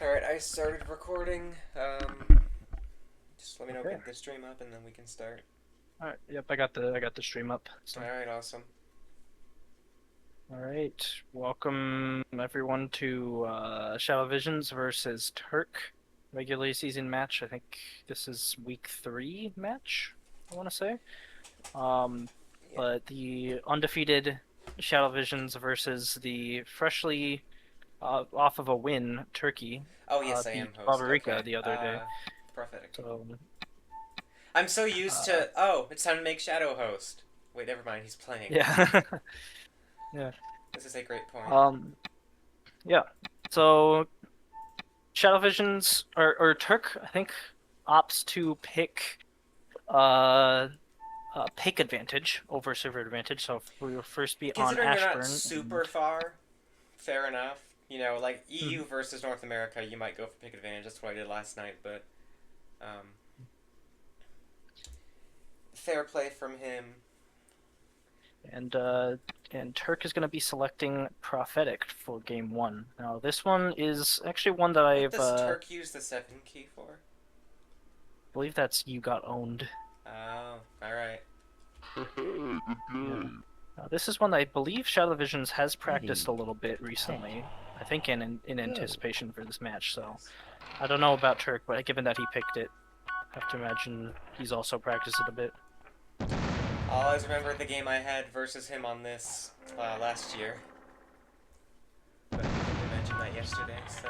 Alright, I started recording. Just let me know if Okay. get the stream up and then we can start. All right. Yep, I got the stream up. So, Alright, awesome. all right. Welcome everyone to ShadowVisions versus Turk regular season match. I think this is week 3 match, I want to say. Yeah. But the undefeated ShadowVisions versus the freshly off of a win Turkey Oh, yes, I am beat host. Barbarica Okay. the other day. Prophetic. So, I'm so used uh, to. Oh, it's time to make Shadow host. Wait, never mind, he's playing. yeah. Yeah. This is a great point. Um, yeah. So ShadowVisions or Turk, I think, opts to uh, pick advantage over server advantage. So if we will first be on Considering they're not Ashburn. super far, fair enough. You know, like Mhm. EU versus North America, you might go for pick advantage. That's what I did last night, but. Um, Fair play from him. And Turk is going to be selecting Prophetic for game 1. Now this one is actually one that What I've does Turk use the 7 key for? believe that's You Got Owned. Oh, alright. Yeah. Now, this is one I believe ShadowVisions has practiced a little bit recently. I think in anticipation for this match. So I don't know about Turk, but given that he picked it, I have to imagine he's also practiced it a bit. I'll always remember the game I had versus him on this last year. But we mentioned that yesterday, so.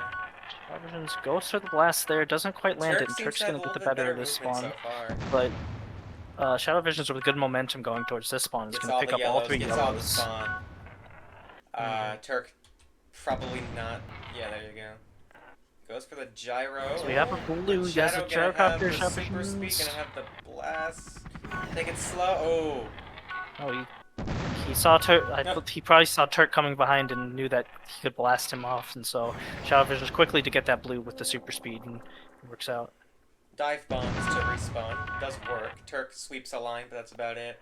ShadowVisions goes for the blast there, doesn't quite land it, Turk and seems Turk's to have gonna a get little the bit better better of this movement so spawn. far. But ShadowVisions with good momentum going towards this spawn is Gets gonna all pick the up all yellows, 3 gets all the yellows. spawn. Turk probably not. Yeah, there you go. Goes for the gyro. So we have a blue, he has a Shadow gonna have gyrocopter, the super speed, gonna ShadowVisions. have the blast. Take it slow. Oh, he saw Turk. Oh. He probably saw Turk coming behind and knew that he could blast him off, and so ShadowVisions quickly to get that blue with the super speed, and it works out. Dive bombs to respawn. Does work. Turk sweeps a line, but that's about it.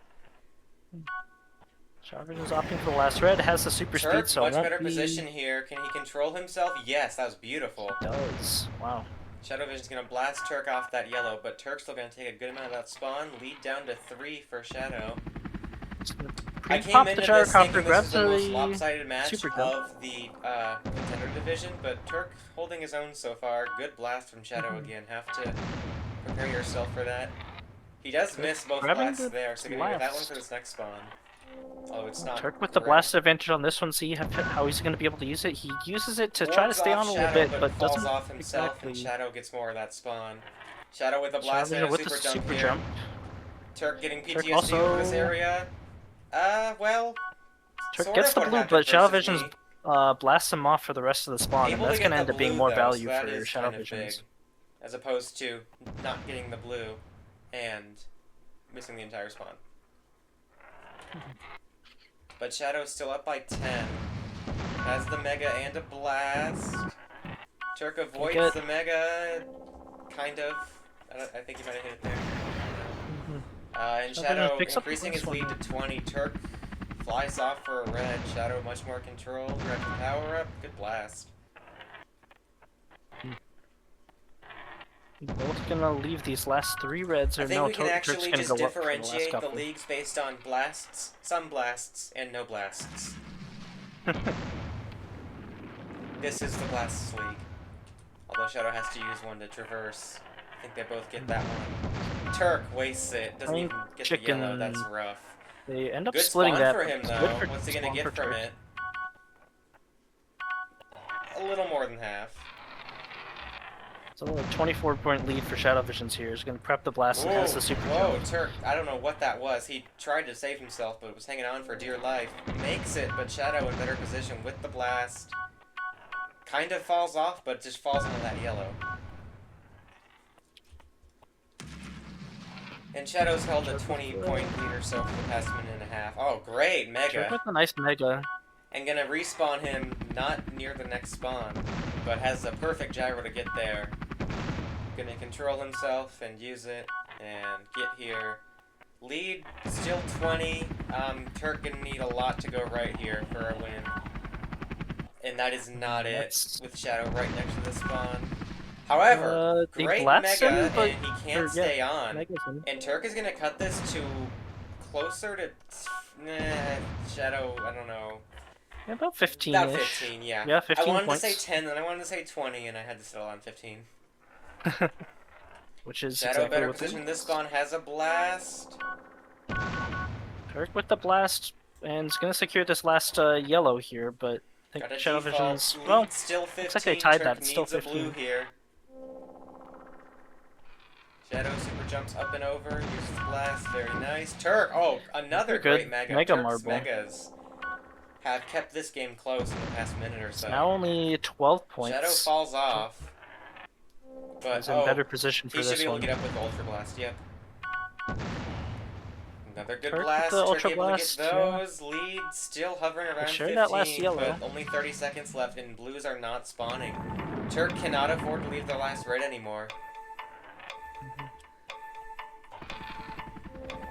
ShadowVisions opting for the last red, has the super speed, Turk, so it much won't better position be. here. Can he control himself? Yes, that was beautiful. Does. Wow. ShadowVision's gonna blast Turk off that yellow, but Turk's still gonna take a good amount of that spawn. Lead down to 3 for Shadow. I came Pre-pop the into this thinking gyrocopter, this was grabs the most the lopsided match super jump. of the contender division, but Turk holding his own so far. Good blast from Shadow again. Have to prepare yourself for that. He does miss both Grabbing blasts the there, so gonna get that one for blast. this next spawn. Although it's not Turk with the great. blast advantage on this one. See how he's going to be able to use it. He uses it to try to Wards stay off on a little Shadow, bit, but but falls doesn't off himself, and exactly. Shadow gets more of that spawn. Shadow with the blast and ShadowVision a with the super jump super here. jump. Turk getting Turk PTSD over this also. area. Well, Turk sort gets of the what blue, happened but versus ShadowVisions me. blasts him off for the rest of the spawn, and Able to that's going get to the end up being blue more though, so value that for is kind of big. ShadowVisions. As opposed to not getting the blue and missing the entire spawn. But Shadow's still up by 10. Has the Mega and a Blast. Turk avoids the Mega, kind of. I think he might have hit it there. And ShadowVisions Shadow picks up the increasing first his lead one. to 20. Turk flies off for a red. Shadow much more control. Grabs the power up. Good blast. Both gonna leave these last 3 reds, I or think no, we can Turk's actually gonna just go up for the last differentiate the couple. leagues based on blasts, some blasts, and no blasts. This is the blasts league. Although Shadow has to use one to traverse. I think they both get that one. Turk wastes it. Doesn't even get the yellow. That's rough. They end up Good splitting spawn that, for but him, it's though. good for What's he gonna spawn for get from Turk. it? A little more than half. So a 24-point lead for ShadowVisions here. He's gonna prep the blast and has the super Whoa, jump. Turk. I don't know what that was. He tried to save himself, but was hanging on for dear life. Makes it, but Shadow in better position with the blast. Kind of falls off, but just falls into that yellow. And Shadow's held a 20-point lead or so for the past minute and a half. Oh, great, Turk Mega. with a nice Mega. And gonna respawn him not near the next spawn, but has the perfect gyro to get there. Gonna control himself and use it and get here. Lead still 20. Turk gonna need a lot to go right here for a win. And that is not That's- it with Shadow right next to the spawn. However, they great blast Mega, him, but and he or, can't yeah, stay on. Mega's in. And Turk is gonna cut this to closer to... Shadow, I don't know. Yeah, about 15-ish. About 15, yeah. Yeah, 15 I wanted points. to say 10, then I wanted to say 20, and I had to settle on 15. Which is Shadow exactly better what position. This spawn has a blast. Turk with the blast, and is gonna secure this last yellow here, but I think Got a ShadowVisions. default. Well, Lead still 15. looks like they tied Turk that. It's still needs a 15. blue here. Shadow super jumps up and over. Uses the blast. Very nice. Turk. Oh, another Good great Mega. Mega Turk's Marble. Megas have kept this game close in the past minute or so. Now only 12 points. Shadow falls off. But He's in better position for he should this be able one. to get up with the Ultra Blast. Yep. Another good Turk with blast. the Turk Ultra able Blast, to get those. Lead still hovering around share 15, that last yellow. but only 30 seconds left, and blues are not spawning. Turk cannot afford to leave the last red anymore.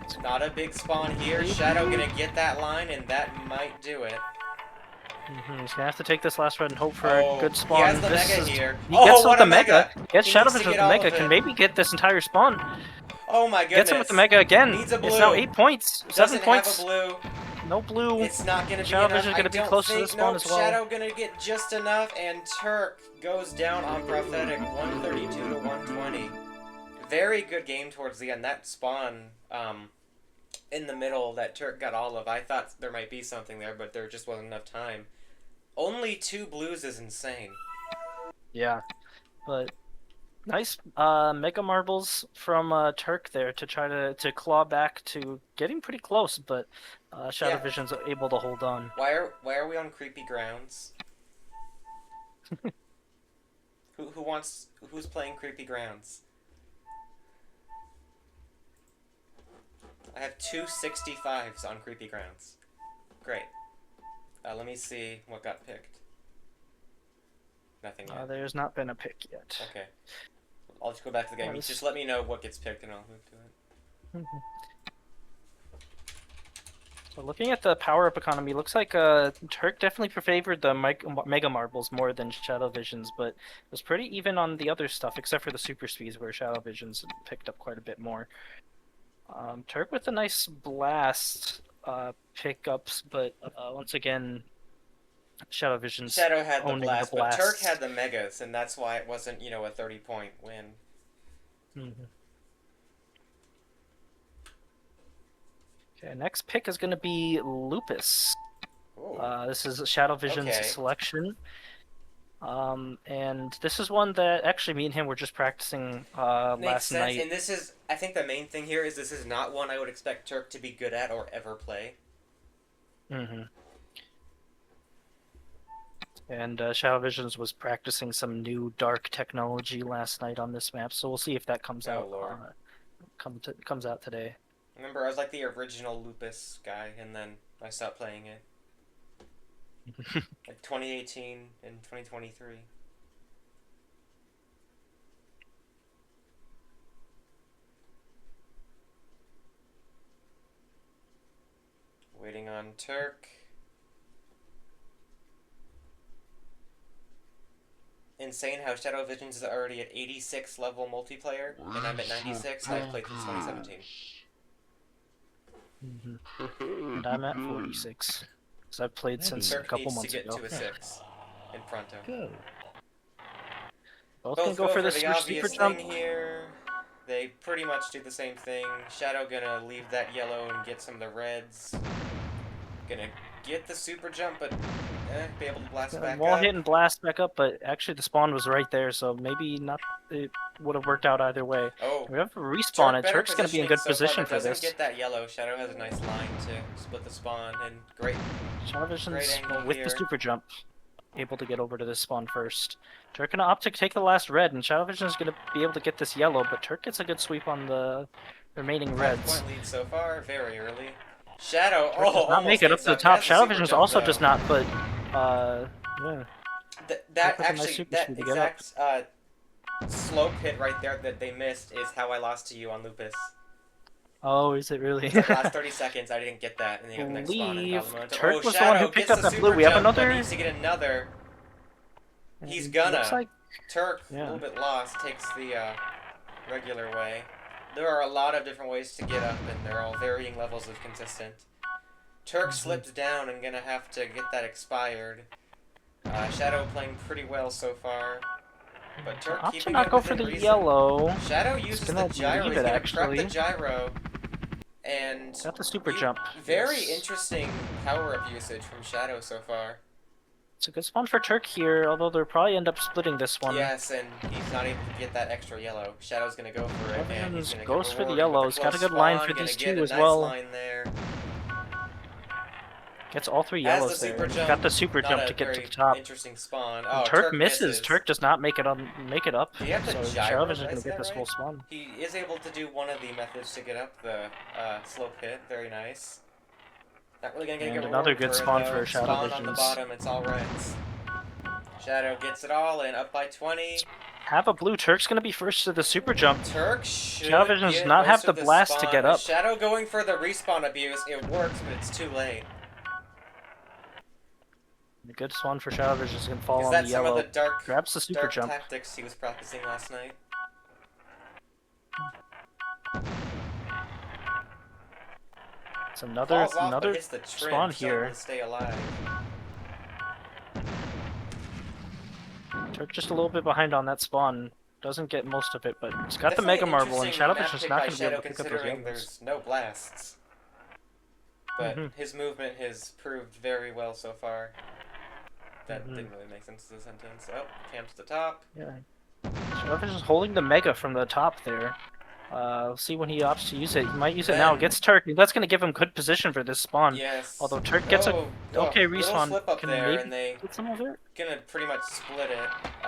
It's not a big spawn here. Shadow gonna get that line, and that might do it. He's gonna have to take this last red and hope for a good spawn. He has the This Mega is- here. He gets what with the a Mega. Gets He ShadowVisions needs with to the get all Mega. of Can it. maybe get this entire spawn. Oh my goodness. Gets him with the Mega again. Needs a blue. It's now 8 points. 7 Doesn't points. have a blue. No blue. It's not gonna be ShadowVisions enough. gonna be close to the spawn as well. Shadow gonna get just enough, and Turk goes down on Prophetic, 132 to 120. Very good game towards the end. That spawn, in the middle that Turk got all of. I thought there might be something there, but there just wasn't enough time. Only 2 blues is insane. Yeah, but nice Mega Marbles from Turk there to try to claw back to getting pretty close, but ShadowVisions are able to hold on. Why are we on creepy grounds? Who's playing creepy grounds? I have 2 65s on creepy grounds. Great. Let me see what got picked. Nothing yet. There's not been a pick yet. Okay. I'll just go back to the game. Yeah, Just let me know what gets picked and I'll move to it. So looking at the power-up economy, looks like Turk definitely favored the Mega Marbles more than ShadowVisions, but it was pretty even on the other stuff, except for the Super Speeds, where ShadowVisions picked up quite a bit more. Turk with a nice blast pickups, but once again, ShadowVisions Shadow had the owning blast, the but blast. Turk had the Megas, and that's why it wasn't, a 30-point win. Okay, next pick is going to be Lupus. Ooh. This is ShadowVisions' selection. And this is one that actually me and him were just practicing last night. And this is, I think the main thing here is this is not one I would expect Turk to be good at or ever play. And ShadowVisions was practicing some new dark technology last night on this map, so we'll see if that comes out. Comes out today. Remember, I was like the original Lupus guy, and then I stopped playing it. Like 2018 and 2023. Waiting on Turk. Insane how ShadowVisions is already at 86 level multiplayer, and I'm at 96. I've played since 2017. And I'm at 46. So I've played since a couple months ago. Turk needs to get to a 6 in Pronto. Go. Both can go for the the super obvious jump. thing here. They pretty much do the same thing. Shadow gonna leave that yellow and get some of the reds. Gonna get the super jump, but be able to blast back Wall up. hit and blast back up, but actually the spawn was right there, so maybe not. It would have worked out either way. Oh, We have a respawn, and better Turk's gonna be in good positioning so far, position but for doesn't this. get that yellow. Shadow has a nice line to split the spawn, and great ShadowVisions angle with here. the super jump, able to get over to this spawn first. Turk gonna opt to take the last red, and ShadowVision is gonna be able to get this yellow, but Turk gets a good sweep on the remaining reds. 5-point lead so far, very early. Shadow, Turk does not make it up to the top. ShadowVision's also does not, but yeah. That Turk with a nice actually, super that speed to get up. exact slope hit right there that they missed is how I lost to you on Lupus. Oh, is it really? The last 30 seconds, I didn't get that, and they got the next spawn and Believe got the momentum. Turk Oh, was the one who Shadow picked gets up the that blue. super We have jump, but another. needs to get another. He's And gonna. looks like Turk, a yeah. little bit lost, takes the regular way. There are a lot of different ways to get up, and they're all varying levels of consistent. Turk slipped down and gonna have to get that expired. Shadow playing pretty well so far. But Turk Opt to keeping not it go for within the reason. yellow. Shadow He's uses the gonna gyro. leave He's it gonna prep the actually. gyro. And Got the super jump. very Yes. interesting power-up usage from Shadow so far. It's a good spawn for Turk here, although they'll probably end up splitting this one. Yes, and he's not able to get that extra yellow. Shadow's gonna go for it, and he's gonna get Goes for the rewarded with yellow. a He's got a close good line spawn. for Gonna these get two a as nice well. line there. Gets all three Has yellows the super there. jump. Got the super Not jump a to get to very the top. interesting spawn. And Oh, Turk misses. Turk does not make it up. Do you have the So gyro? ShadowVisions is Did I gonna say get that this right? full spawn. He is able to do one of the methods to get up the slope hit. Very nice. Not really gonna get And a another reward good for spawn it, though. for Spawn on the ShadowVisions. bottom. It's all right. Shadow gets it all in, up by 20. Have a blue. Turk's gonna be first to the super jump. Turk should ShadowVisions get not most have the of the blast spawn. to get up. Shadow going for the respawn abuse. It works, but it's too late. A good spawn for ShadowVisions is gonna fall Is on that the some yellow. of the Grabs the super dark jump. tactics he was practicing last night? It's another Falls off, but hits the trim, spawn here. to stay alive. Turk just a little bit behind on that spawn. Doesn't get most of it, but he's got the Definitely Mega Marble, and interesting map ShadowVisions is pick not by going to be able Shadow to pick up those considering yellows. there's no blasts. But his movement has proved very well so far. That didn't really make sense as a sentence. Oh, camps the top. Yeah. ShadowVisions is holding the Mega from the top there. We'll see when he opts to use it. He might use it now. Gets Turk. That's going to give him good position for this spawn. Yes. Although Turk gets a okay little respawn. slip up Can there, maybe and they get some of it? gonna pretty much split it.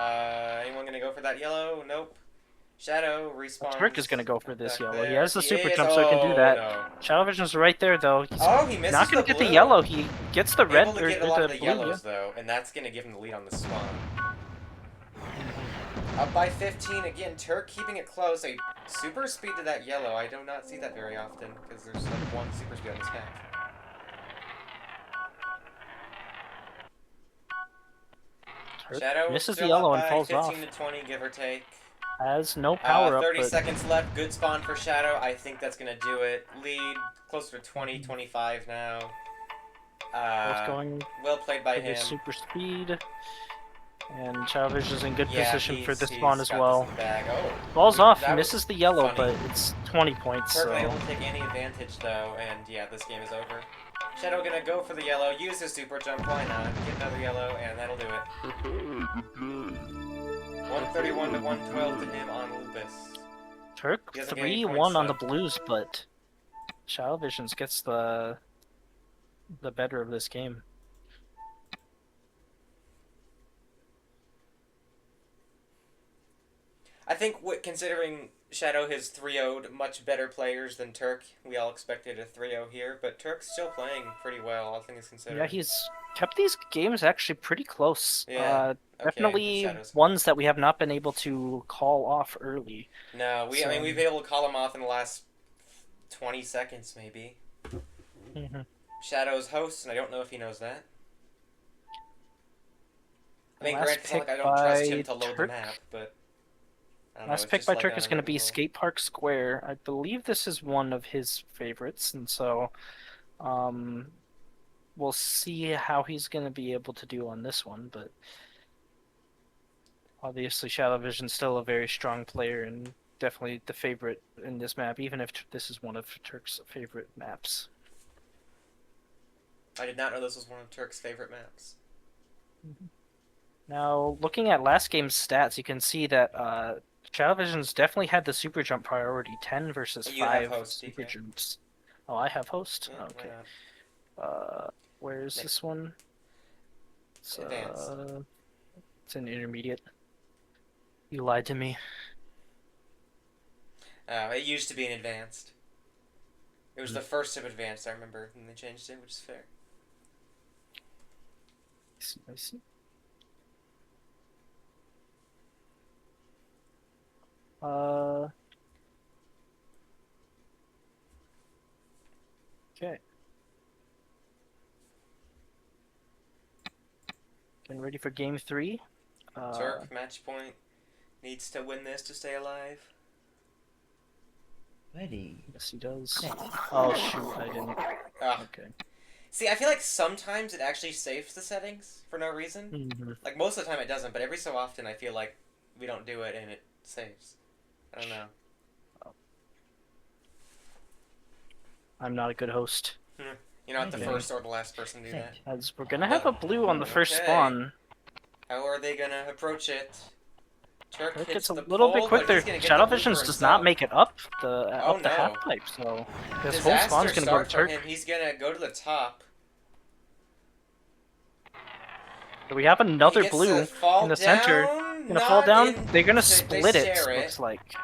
Anyone gonna go for that yellow? Nope. Shadow respawns. Turk is going to go for this yellow. There. He has the super is. jump, so he can do that. No. ShadowVision's right there, though. He's He misses not going to get blue. the yellow. He gets the red Able to or get a lot the of the blue. yellows though, and that's gonna give him the lead on the spawn. Up by 15 again. Turk keeping it close. A super speed to that yellow. I do not see that very often because there's like one super speed on this map. Turk Shadow misses the still yellow up and by falls 15 off. to 20, give or take. Has no power up, 30 but seconds left. Good spawn for Shadow. I think that's gonna do it. Lead closer to 20, 25 now. both going Well played by for him. his super speed. And ShadowVisions is in good position for this he's spawn as got well. this in the bag. Oh, Falls off, that was misses the yellow, funny. but it's 20 points. Certainly So. won't take any advantage though, and yeah, this game is over. Shadow gonna go for the yellow, use his super jump, why not? Get another yellow, and that'll do it. 131 to 112 to him on Lupus. Turk He doesn't get any 3-1 points, on the though. Blues, but ShadowVisions gets the better of this game. I think considering Shadow has 3-0'd much better players than Turk, we all expected a 3-0 here, but Turk's still playing pretty well, all things considered. Yeah, he's kept these games actually pretty close. Yeah, Definitely Shadow's ones that we have not been able to call off early. No, I mean, we've been able to call him off in the last 20 seconds, maybe. Shadow's host, and I don't know if he knows that. I mean, granted, it's not like I don't trust him to load the map, but... Last pick by Turk is going to be Skate Park Square. I believe this is one of his favorites, and so we'll see how he's going to be able to do on this one, but obviously ShadowVision's still a very strong player and definitely the favorite in this map, even if this is one of Turk's favorite maps. I did not know this was one of Turk's favorite maps. Now, looking at last game's stats, you can see that ShadowVisions definitely had the super jump priority, 10 versus 5 super jumps. Oh, I have host? Yeah, okay. Where's this one? It's an intermediate. You lied to me. It used to be an advanced. It was the first of advanced, I remember, and they changed it, which is fair. I see. Okay. Getting ready for game 3. Turk, match point. Needs to win this to stay alive. Ready. Yes, he does. Oh shoot, I didn't. Ah. Okay. See, I feel like sometimes it actually saves the settings for no reason. Like, most of the time it doesn't, but every so often I feel like we don't do it and it saves. I don't know. I'm not a good host. You're not the first or the last person to do that. As we're gonna have a blue on the first spawn. How are they gonna approach it? Turk It hits gets a the little pole, bit quicker. but he's gonna get the blue ShadowVisions for does not himself. make it up the Oh, up the no. half pipe, so this whole Disaster spawn's gonna go to start for Turk. him. He's gonna go to the top. We have another He gets blue to fall in the center. down, Gonna fall not down. in- They're gonna so they split it. share it. Looks like.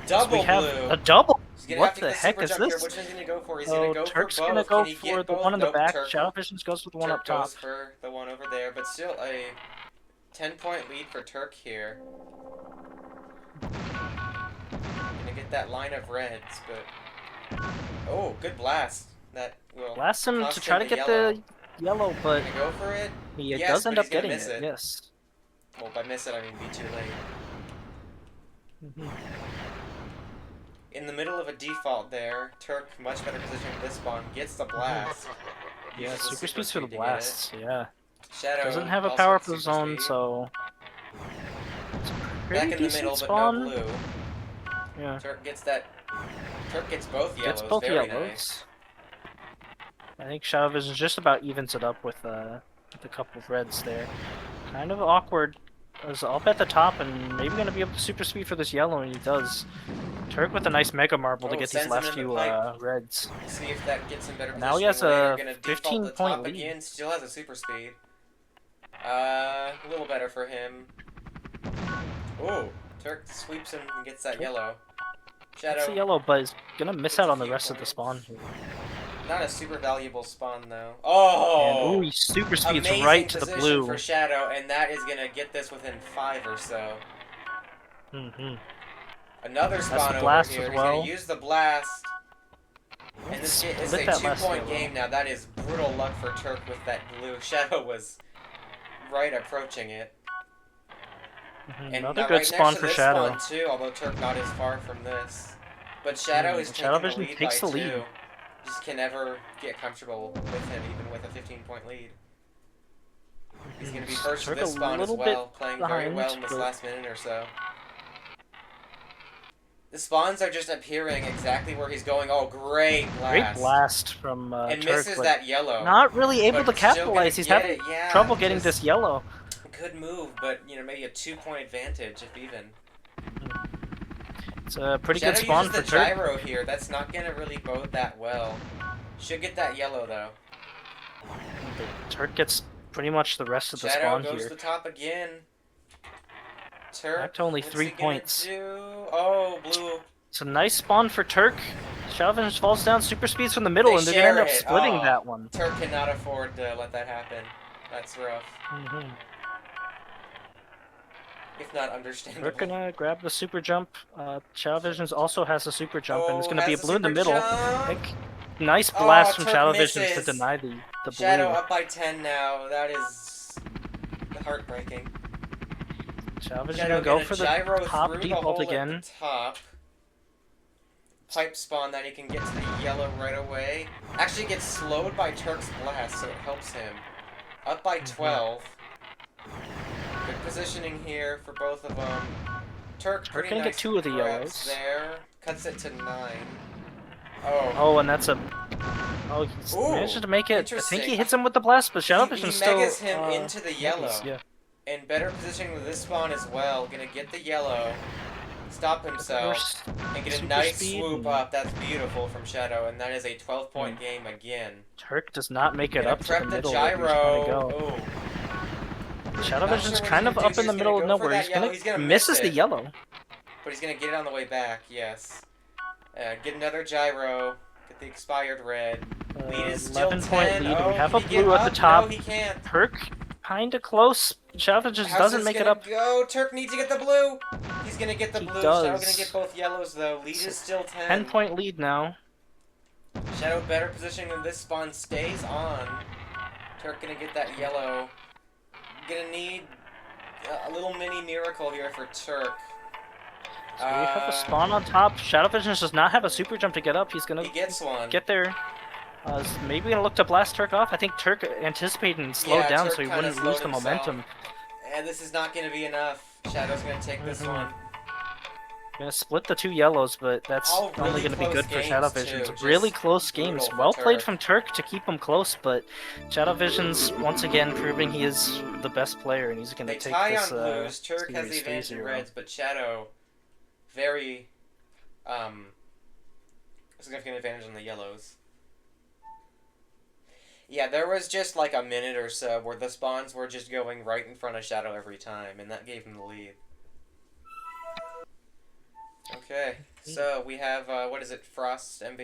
Double we have blue. a double. He's gonna What have to the get the heck super is jump here. this? Which one's he gonna go for? He's So gonna go Turk's for both. gonna go Can he for get the both? one in the Nope, back. Turk ShadowVisions goes with the one up top. goes for the one over there, but still a 10-point lead for Turk here. Gonna get that line of reds, but oh, good blast. That will Blast him cost to try to get yellow. the yellow, but Gonna go for it. he Yes, does but end up he's gonna getting miss it. it. Yes. Well, by miss it, I mean be too late. In the middle of a default there, Turk, much better position for this spawn, gets the blast. Yeah, Uses the super speeds for the speed to get blasts. Yeah. it. Shadow Doesn't have a also power up gets the super zone, speed. so it's a pretty Back in the decent middle, spawn. but no blue. Yeah. Turk gets that. Turk gets both yellows. Gets both Very yellows. nice. I think ShadowVisions just about evens it up with a couple of reds there. Kind of awkward. Is up at the top and maybe gonna be able to super speed for this yellow, and he does. Turk with a nice mega marble to Oh, get these sends him last into few pipe. reds. See if that gets him better positioning. Now he has later. a Gonna default 15-point the top lead. again. Still has a super speed. A little better for him. Ooh, Turk sweeps him and gets that yellow. Shadow. It's a yellow, but is gonna miss Gets out a on the few rest of the points. spawn here. Not a super valuable spawn though. Oh! And ooh, he super speeds Amazing right to the position blue. for Shadow, and that is gonna get this within 5 or so. Another That's spawn the over blast here. as He's well. gonna use the blast. And this is a Split that last 2-point yellow. game now. That is brutal luck for Turk with that blue. Shadow was right approaching it. And Another now good right spawn next to for this Shadow. spawn too, although Turk not as far from this. But Shadow is taking the ShadowVision lead takes by the lead. 2. Just can never get comfortable with him, even with a 15-point lead. He's going to be first to Turk this a spawn as little well, bit playing very behind, well in this but- last minute or so. The spawns are just appearing exactly where he's going. Oh, great blast. Great blast from And Turk, misses but that yellow. not really able but to still capitalize. gonna He's get having it, yeah, trouble getting just this yellow. Good move, but, you know, maybe a 2-point advantage, if even. It's a pretty Shadow good spawn uses for the Turk. gyro here. That's not going to really bode that well. Should get that yellow, though. But Turk gets pretty much the rest of the Shadow spawn goes here. to the top again. Turk, Back to only what's 3 he gonna points. do? Oh, blue. It's a nice spawn for Turk. ShadowVisions falls down, super speeds from the middle, They and they're gonna end share up it. splitting Oh. that one. Turk cannot afford to let that happen. That's rough. If not understandable. Turk gonna grab the super jump. ShadowVisions also has a super jump, and it's Oh, gonna be a has a blue in the super middle. jump. Like, nice blast from Turk ShadowVisions to misses. deny the blue. Shadow up by 10 now. That is heartbreaking. ShadowVisions Shadow gonna go gonna for the gyro top through the default hole again. At the top. Pipe spawn that he can get to the yellow right away. Actually gets slowed by Turk's blast, so it helps him. Up by 12. Good positioning here for both of them. Turk pretty gonna get nice 2 of the grabs yellows. there. Cuts it to 9. Oh. Oh, and that's a. Oh, he's Ooh, managed to make it. I think interesting. he hits him with the blast, but He ShadowVisions still. megas him into the yellow. megas, yeah. And better positioning with this spawn as well. Gonna get the yellow. Stop himself. And get a Super nice speed swoop and- up. That's beautiful from Shadow. And that is a 12-point game again. Turk does not make it Gonna up to the prep the middle where he's trying to gyro. go. Oh. ShadowVision's what kind he's of gonna up do. in the He's middle gonna of go for nowhere. that yellow. He's gonna miss misses the it. yellow. But he's gonna get it on the way back. Yes. Get another gyro. Get the expired red. Lead is still 11-point 10. lead. Oh, We have can a he get blue at up? the top. No, he can't. Turk kinda close. ShadowVisions How's doesn't this make it gonna up. Go. Turk needs to get the blue. He's gonna get the He blue. does. Shadow gonna get both yellows though. Lead is still 10. 10-point lead now. Shadow better positioning than this spawn stays on. Turk gonna get that yellow. gonna need a little mini miracle here for Turk. So we have a spawn on top. ShadowVisions does not have a super jump to get up. He's gonna He gets one. get there. Maybe gonna look to blast Turk off. I think Turk anticipated and slowed down Turk so he kinda wouldn't lose slowed the himself. momentum. And this is not gonna be enough. Shadow's gonna take this one. Gonna split the two yellows, but that's All really only gonna be close good for games, ShadowVisions. too. Just Really close games. brutal for Well played Turk. from Turk to keep them close, but ShadowVisions once again proving he is the best player and he's gonna They take tie this on blues. Turk has the series advantage in 3-0. reds, but Shadow very significant advantage on the yellows. Yeah, there was just like a minute or so where the spawns were just going right in front of Shadow every time, and that gave him the lead. Okay, so we have, what is it, Frost, MB